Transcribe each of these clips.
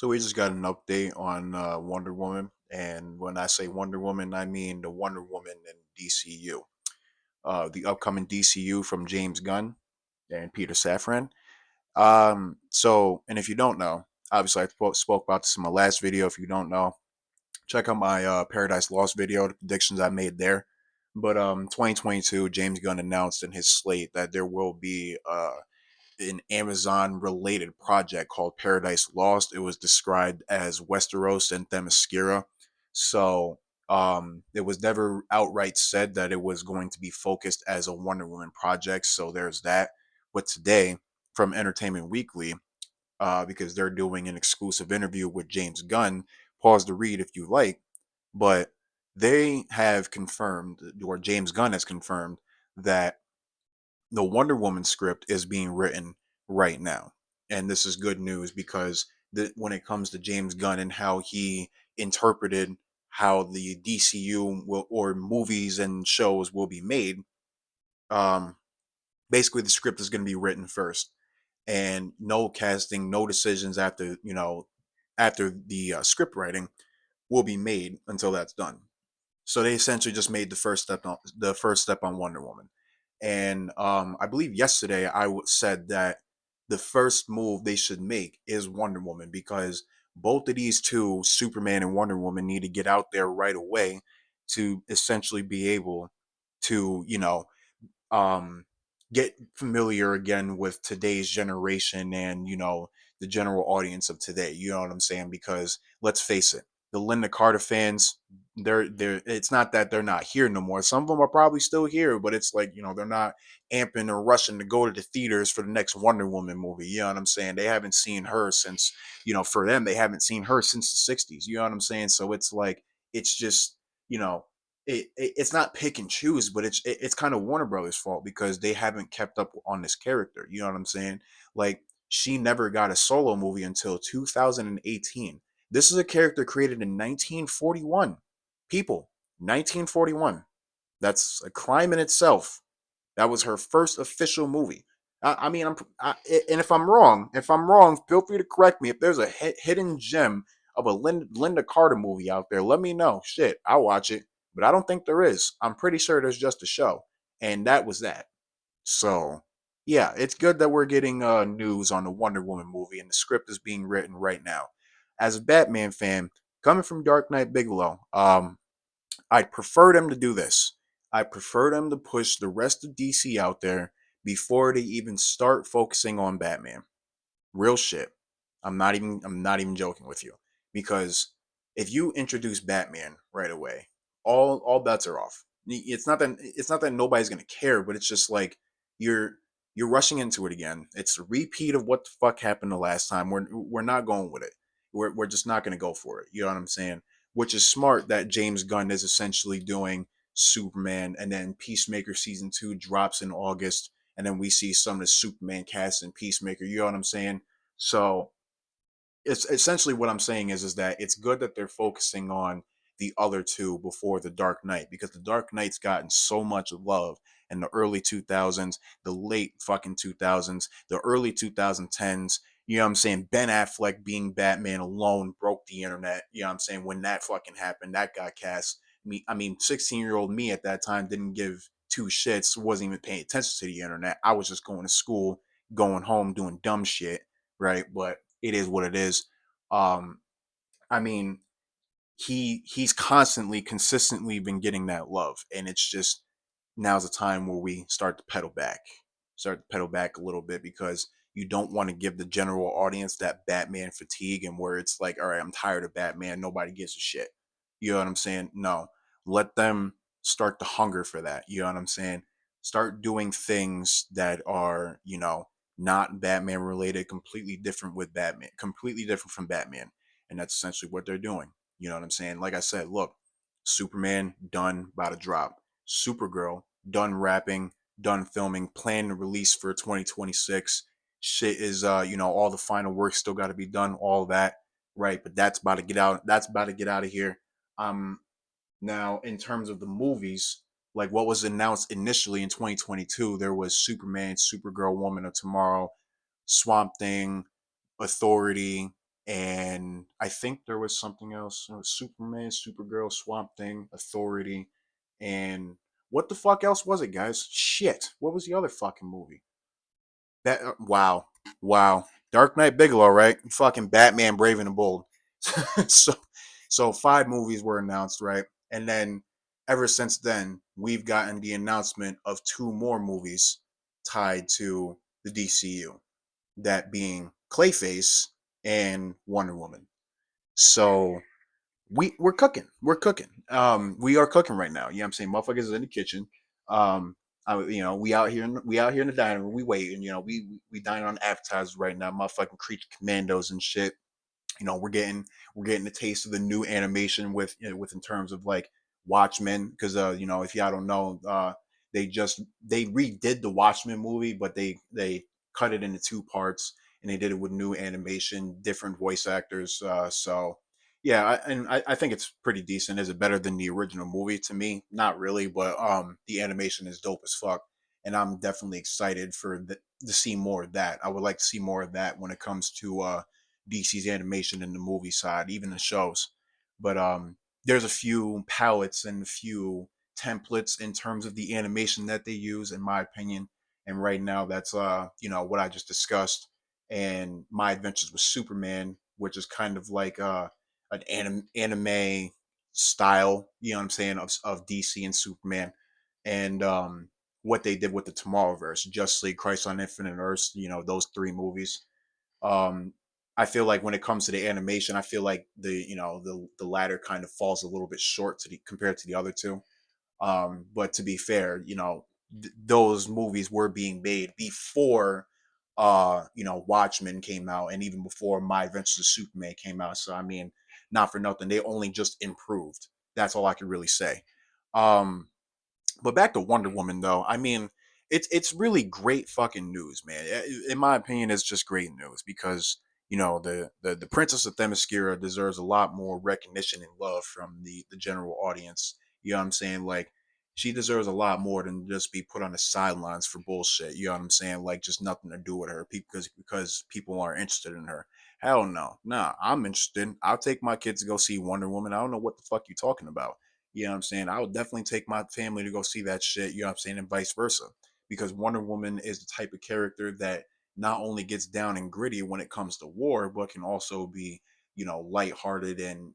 So we just got an update on Wonder Woman, and when I say Wonder Woman, I mean the Wonder Woman in DCU, the upcoming DCU from James Gunn and Peter Safran. And if you don't know, obviously spoke about this in my last video. If you don't know, check out my Paradise Lost video, the predictions I made there. But 2022, James Gunn announced in his slate that there will be an Amazon related project called Paradise Lost. It was described as Westeros and Themyscira. So it was never outright said that it was going to be focused as a Wonder Woman project. So there's that. But today, from Entertainment Weekly, because they're doing an exclusive interview with James Gunn, pause to read if you like, but they have confirmed, or James Gunn has confirmed, that the Wonder Woman script is being written right now. And this is good news because when it comes to James Gunn and how he interpreted how the DCU will, or movies and shows will be made, um, basically the script is going to be written first, and no casting, no decisions after after the script writing will be made until that's done. So they essentially just made the first step on Wonder Woman. And I believe yesterday said that the first move they should make is Wonder Woman, because both of these two, Superman and Wonder Woman, need to get out there right away to essentially be able to, um, get familiar again with today's generation and the general audience of today. You know what I'm saying? Because let's face it, the Linda Carter fans, they're it's not that they're not here no more. Some of them are probably still here, but it's like, they're not amping or rushing to go to the theaters for the next Wonder Woman movie. You know what I'm saying? They haven't seen her since, for them, they haven't seen her since the 60s. You know what I'm saying? So it's like, it's just, you know it's not pick and choose, but it's kind of Warner Brothers' fault because they haven't kept up on this character. You know what I'm saying? Like, she never got a solo movie until 2018. This is a character created in 1941. People, 1941. That's a crime in itself. That was her first official movie. I mean, and if I'm wrong, feel free to correct me. If there's a hidden gem of a Linda Carter movie out there, let me know. Shit, I'll watch it. But I don't think there is. I'm pretty sure there's just a show, and that was that. So, yeah, it's good that we're getting news on the Wonder Woman movie, and the script is being written right now. As a Batman fan, coming from Dark Knight Bigelow, I'd prefer them to do this. I prefer them to push the rest of DC out there before they even start focusing on Batman. Real shit. I'm not even joking with you. Because if you introduce Batman right away, all bets are off. It's not that nobody's gonna care, but it's just like you're you're rushing into it again. It's a repeat of what the fuck happened the last time. We're not going with it. We're just not gonna go for it. You know what I'm saying? Which is smart that James Gunn is essentially doing Superman, and then Peacemaker season 2 drops in August, and then we see some of the Superman cast in Peacemaker. You know what I'm saying? So it's essentially what I'm saying is that it's good that they're focusing on the other two before the Dark Knight, because the Dark Knight's gotten so much love in the early 2000s, the late fucking 2000s, the early 2010s. You know what I'm saying? Ben Affleck being Batman alone broke the internet. You know what I'm saying? When that fucking happened, that got cast. I mean, 16-year-old me at that time didn't give two shits, wasn't even paying attention to the internet. I was just going to school, going home, doing dumb shit, right? But it is what it is. Um, I mean, he's constantly, consistently been getting that love, and it's just now's the time where we start to pedal back a little bit, because you don't want to give the general audience that Batman fatigue, and where it's like, all right, I'm tired of Batman, nobody gives a shit. You know what I'm saying? No, let them start to hunger for that. You know what I'm saying? Start doing things that are, not Batman related, completely different from Batman. And that's essentially what they're doing. You know what I'm saying? Like I said, look, Superman done, about to drop. Supergirl done wrapping, done filming, planned to release for 2026. Shit is all the final work still got to be done, all that, right? But that's about to get out. That's about to get out of here. Um Now, in terms of the movies, like what was announced initially in 2022, there was Superman, Supergirl, Woman of Tomorrow, Swamp Thing, Authority. and I think there was something else. It was Superman, Supergirl, Swamp Thing, Authority, and what the fuck else was it, guys? Shit, what was the other fucking movie? That wow, wow, Dark Knight Bigelow, right? Fucking Batman, Brave and the Bold. so, so 5 movies were announced, right? And then ever since then, we've gotten the announcement of 2 more movies tied to the DCU, that being Clayface and Wonder Woman. So we're cooking. We're cooking. We are cooking right now. You know what I'm saying? Motherfuckers is in the kitchen. We out here in the dining room. We waiting. We dining on appetizers right now. Motherfucking creature commandos and shit. We're getting a taste of the new animation with in terms of like Watchmen, because if y'all don't know, they redid the Watchmen movie, but they cut it into 2 parts, and they did it with new animation, different voice actors. So yeah, I think it's pretty decent. Is it better than the original movie? To me, not really, but the animation is dope as fuck, and I'm definitely excited to see more of that. I would like to see more of that when it comes to DC's animation in the movie side, even the shows. But there's a few palettes and a few templates in terms of the animation that they use, in my opinion. And right now, that's what I just discussed, and My Adventures with Superman, which is kind of like an anime style, you know what I'm saying, of DC and Superman, and what they did with the Tomorrowverse, Justice League, Christ on Infinite Earths, those 3 movies. um I feel like when it comes to the animation, I feel like the latter kind of falls a little bit short compared to the other two. But to be fair, those movies were being made before Watchmen came out, and even before My Adventures of Superman came out. So I mean, not for nothing, they only just improved. That's all I can really say. um but back to Wonder Woman, though. I mean, it's really great fucking news, man. In my opinion, it's just great news because the Princess of Themyscira deserves a lot more recognition and love from the general audience. You know what I'm saying? Like, she deserves a lot more than just be put on the sidelines for bullshit. You know what I'm saying? Like, just nothing to do with her because people aren't interested in her. Hell no, nah. I'm interested. I'll take my kids to go see Wonder Woman. I don't know what the fuck you talking about. You know what I'm saying? I would definitely take my family to go see that shit, you know what I'm saying, and vice versa. Because Wonder Woman is the type of character that not only gets down and gritty when it comes to war, but can also be, lighthearted and,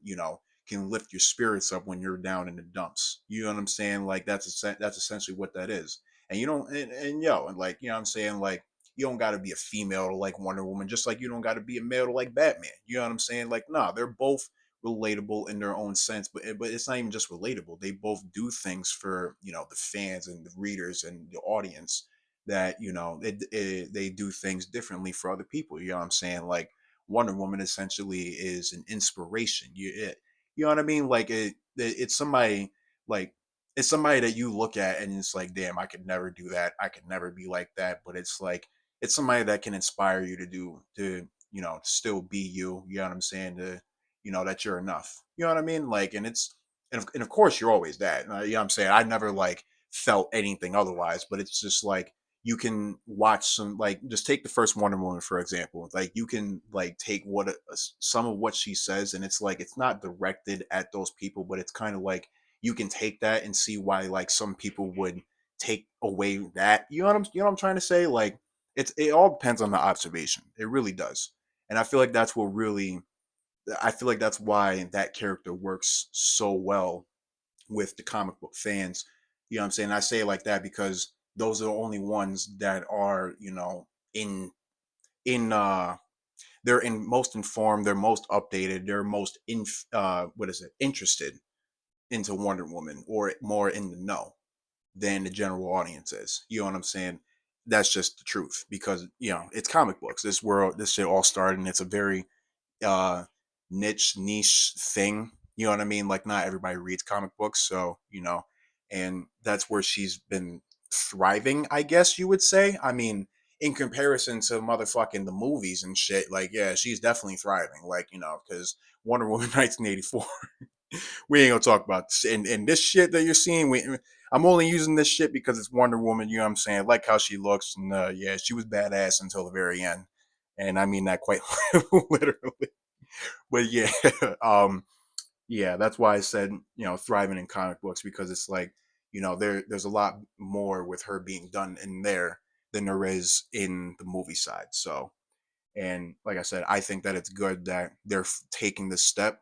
can lift your spirits up when you're down in the dumps. You know what I'm saying? Like that's essentially what that is. And you don't and yo, and like, you know what I'm saying? Like, you don't gotta be a female to like Wonder Woman, just like you don't gotta be a male to like Batman. You know what I'm saying? Like, nah, they're both relatable in their own sense, but it's not even just relatable. They both do things for the fans and the readers and the audience that they do things differently for other people. You know what I'm saying? Like, Wonder Woman essentially is an inspiration. You know what I mean? Like, it's somebody, like, it's somebody that you look at and it's like, damn, I could never do that. I could never be like that. But it's like, it's somebody that can inspire you to still be you. You know what I'm saying? That you're enough. You know what I mean? Like, and of course you're always that. You know what I'm saying? I never like felt anything otherwise, but it's just like you can watch some, like, just take the first Wonder Woman for example. Like, you can like take some of what she says, and it's like it's not directed at those people, but it's kind of like you can take that and see why like some people would take away that. You know what I'm trying to say? Like, it all depends on the observation. It really does. And I feel like that's why that character works so well with the comic book fans. You know what I'm saying? I say it like that because those are the only ones that are, in in they're in most informed, they're most updated, they're most interested into Wonder Woman, or more in the know than the general audience is. You know what I'm saying? That's just the truth because, it's comic books. This shit all started, and it's a very uh niche thing. You know what I mean? Like, not everybody reads comic books, so and that's where she's been thriving, I guess you would say. I mean, in comparison to motherfucking the movies and shit, like, yeah, she's definitely thriving. Like, because Wonder Woman 1984, we ain't gonna talk about this. And this shit that you're seeing. I'm only using this shit because it's Wonder Woman. You know what I'm saying? Like how she looks, and yeah, she was badass until the very end, and I mean that quite literally. But yeah, yeah, that's why I said, thriving in comic books, because it's like, there's a lot more with her being done in there than there is in the movie side. So, and like I said, I think that it's good that they're taking this step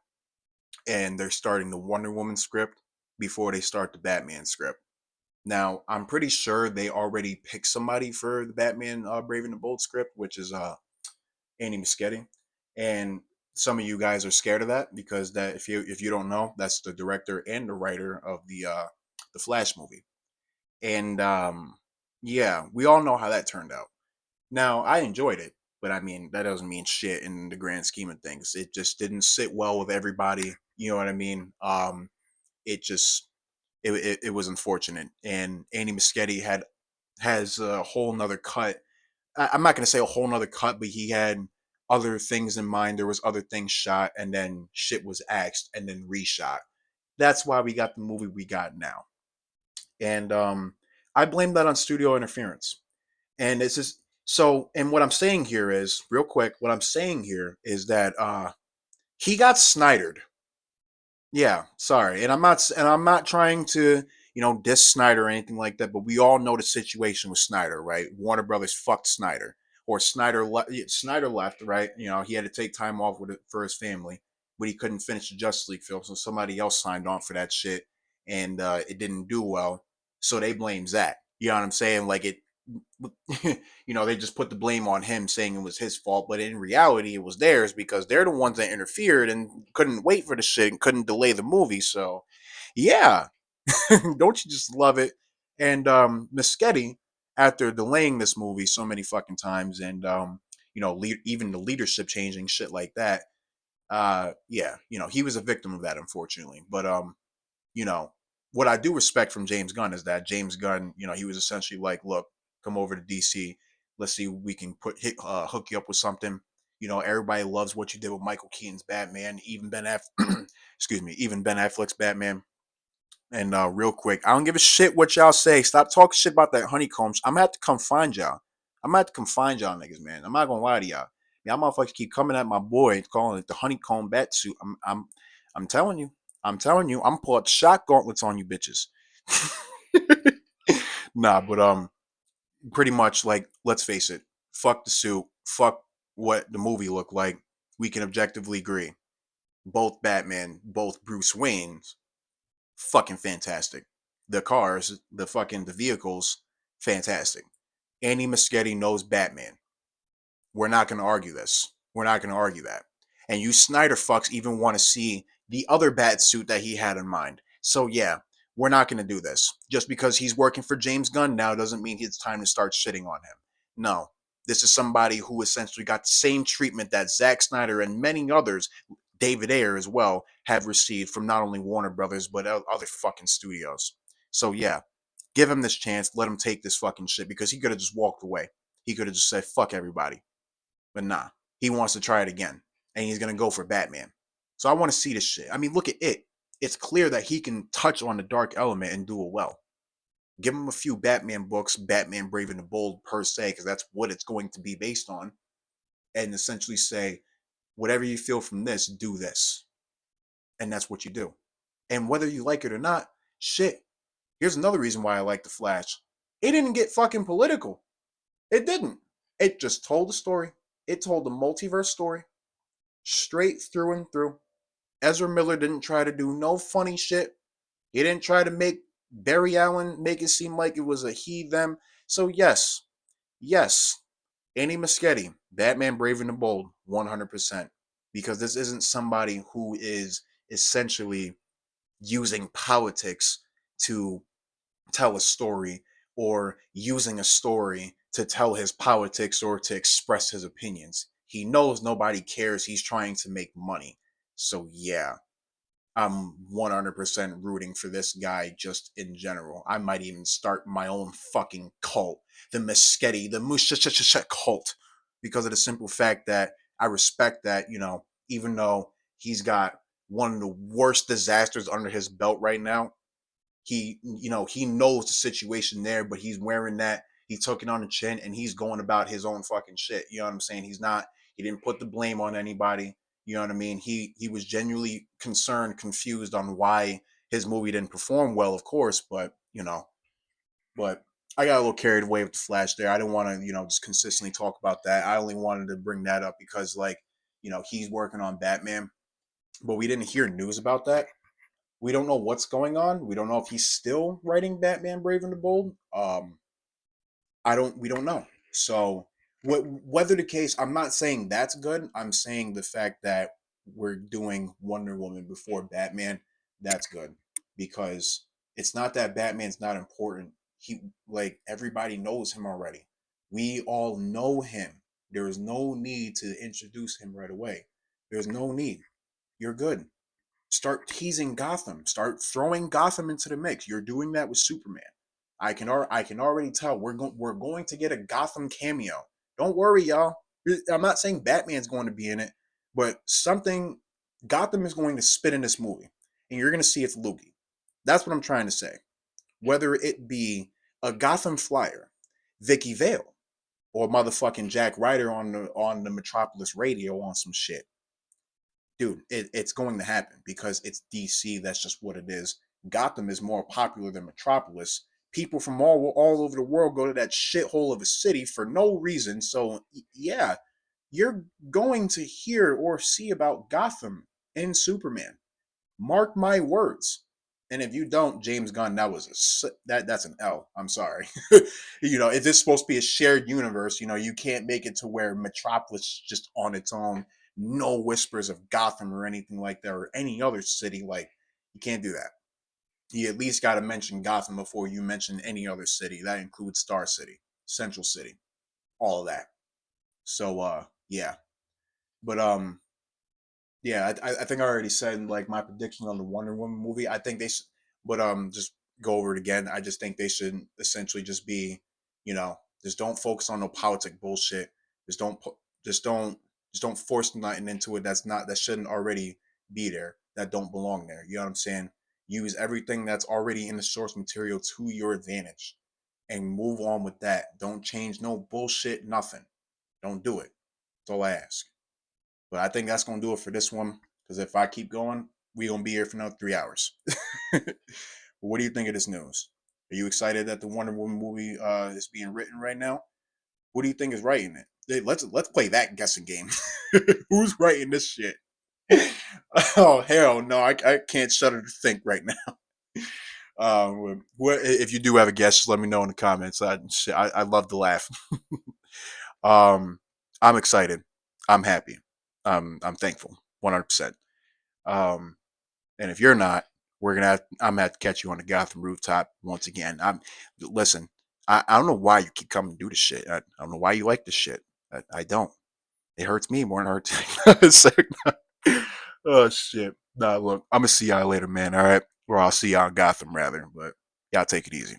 and they're starting the Wonder Woman script before they start the Batman script. Now, I'm pretty sure they already picked somebody for the Batman Brave and the Bold script, which is Andy Muschietti, and some of you guys are scared of that because that if you don't know, that's the director and the writer of the Flash movie, and yeah, we all know how that turned out. Now, I enjoyed it, but I mean that doesn't mean shit in the grand scheme of things. It just didn't sit well with everybody. You know what I mean? It just it was unfortunate, and Andy Muschietti has a whole nother cut. I'm not going to say a whole nother cut, but he had other things in mind. There was other things shot, and then shit was axed and then reshot. That's why we got the movie we got now. And I blame that on studio interference. And it's just so. And what I'm saying here is, real quick, what I'm saying here is that he got Snydered. Yeah, sorry, and I'm not trying to diss Snyder or anything like that, but we all know the situation with Snyder, right? Warner Brothers fucked Snyder, or Snyder left, right? He had to take time off for his family, but he couldn't finish the Justice League film, so somebody else signed on for that shit, and it didn't do well, so they blame Zack. You know what I'm saying? Like it, they just put the blame on him, saying it was his fault, but in reality, it was theirs because they're the ones that interfered and couldn't wait for the shit and couldn't delay the movie. So, yeah, don't you just love it? And Muschietti, after delaying this movie so many fucking times, and even the leadership changing, shit like that. Yeah, he was a victim of that, unfortunately. But you know, what I do respect from James Gunn is that James Gunn, he was essentially like, look, come over to DC. Let's see if we can hook you up with something. Everybody loves what you did with Michael Keaton's Batman, even excuse me, even Ben Affleck's Batman. And real quick, I don't give a shit what y'all say. Stop talking shit about that honeycombs. I'm gonna have to come find y'all. I'm gonna have to come find y'all niggas, man. I'm not gonna lie to y'all. Y'all motherfuckers keep coming at my boy, calling it the honeycomb bat suit. I'm telling you. I'm telling you. I'm pulling shot gauntlets on you bitches. Nah, but pretty much like, let's face it. Fuck the suit. Fuck what the movie looked like. We can objectively agree. Both Batman, both Bruce Wayne's fucking fantastic. The cars, the vehicles, fantastic. Andy Muschietti knows Batman. We're not going to argue this. We're not going to argue that. And you Snyder fucks even want to see the other bat suit that he had in mind. So yeah, we're not going to do this. Just because he's working for James Gunn now doesn't mean it's time to start shitting on him. No, this is somebody who essentially got the same treatment that Zack Snyder and many others, David Ayer as well, have received from not only Warner Brothers but other fucking studios. So yeah, give him this chance. Let him take this fucking shit because he could have just walked away. He could have just said fuck everybody. But nah, he wants to try it again, and he's gonna go for Batman. So I want to see this shit. I mean, look at it. It's clear that he can touch on the dark element and do it well. Give him a few Batman books, Batman Brave and the Bold per se, because that's what it's going to be based on, and essentially say, whatever you feel from this, do this, and that's what you do. And whether you like it or not, shit. Here's another reason why I like the Flash. It didn't get fucking political. It didn't. It just told a story. It told the multiverse story straight through and through. Ezra Miller didn't try to do no funny shit. He didn't try to make Barry Allen make it seem like it was a he them. So yes, yes, Andy Muschietti, Batman Brave and the Bold, 100%. Because this isn't somebody who is essentially using politics to tell a story or using a story to tell his politics or to express his opinions. He knows nobody cares. He's trying to make money. So, yeah, I'm 100% rooting for this guy just in general. I might even start my own fucking cult, the Muschietti, the Mushashasha cult, because of the simple fact that I respect that, even though he's got one of the worst disasters under his belt right now, he knows the situation there, but he's wearing that. He took it on the chin and he's going about his own fucking shit. You know what I'm saying? He didn't put the blame on anybody. You know what I mean? He was genuinely concerned, confused on why his movie didn't perform well, of course, but but I got a little carried away with the Flash there. I didn't want to, just consistently talk about that. I only wanted to bring that up because, like, he's working on Batman, but we didn't hear news about that. We don't know what's going on. We don't know if he's still writing Batman Brave and the Bold. We don't know. So whether the case, I'm not saying that's good. I'm saying the fact that we're doing Wonder Woman before Batman, that's good because it's not that Batman's not important. He like everybody knows him already. We all know him. There is no need to introduce him right away. There's no need. You're good. Start teasing Gotham. Start throwing Gotham into the mix. You're doing that with Superman. I can already tell we're going to get a Gotham cameo. Don't worry, y'all. I'm not saying Batman's going to be in it, but something Gotham is going to spit in this movie, and you're going to see it's Loogie. That's what I'm trying to say. Whether it be a Gotham Flyer, Vicky Vale, or motherfucking Jack Ryder on the Metropolis radio on some shit, dude, it's going to happen because it's DC. That's just what it is. Gotham is more popular than Metropolis. People from all over the world go to that shithole of a city for no reason. So yeah, you're going to hear or see about Gotham in Superman. Mark my words. And if you don't, James Gunn, that's an L. I'm sorry. If it's supposed to be a shared universe, you can't make it to where Metropolis is just on its own, no whispers of Gotham or anything like that, or any other city. Like, you can't do that. You at least got to mention Gotham before you mention any other city. That includes Star City, Central City, all of that. So, yeah. But yeah, I think I already said like my prediction on the Wonder Woman movie. I think they should, but just go over it again. I just think they should essentially just be, just don't focus on no politic bullshit. Just don't, just don't, just don't force nothing into it. That shouldn't already be there. That don't belong there. You know what I'm saying? Use everything that's already in the source material to your advantage, and move on with that. Don't change no bullshit. Nothing. Don't do it. That's all I ask. But I think that's gonna do it for this one. Because if I keep going, we gonna be here for another 3 hours. But what do you think of this news? Are you excited that the Wonder Woman movie is being written right now? Who do you think is writing it? Let's play that guessing game. Who's writing this shit? Oh hell no! I can't shudder to think right now. If you do have a guess, just let me know in the comments. I love to laugh. um, I'm excited. I'm happy. I'm thankful, 100%. Um, and if you're not, I'm gonna have to catch you on the Gotham rooftop once again. Listen. I don't know why you keep coming to do this shit. I don't know why you like this shit. I don't. It hurts me more than it hurts. Oh shit. Nah, look, I'm gonna see y'all later, man. All right, or I'll see y'all in Gotham rather. But y'all take it easy.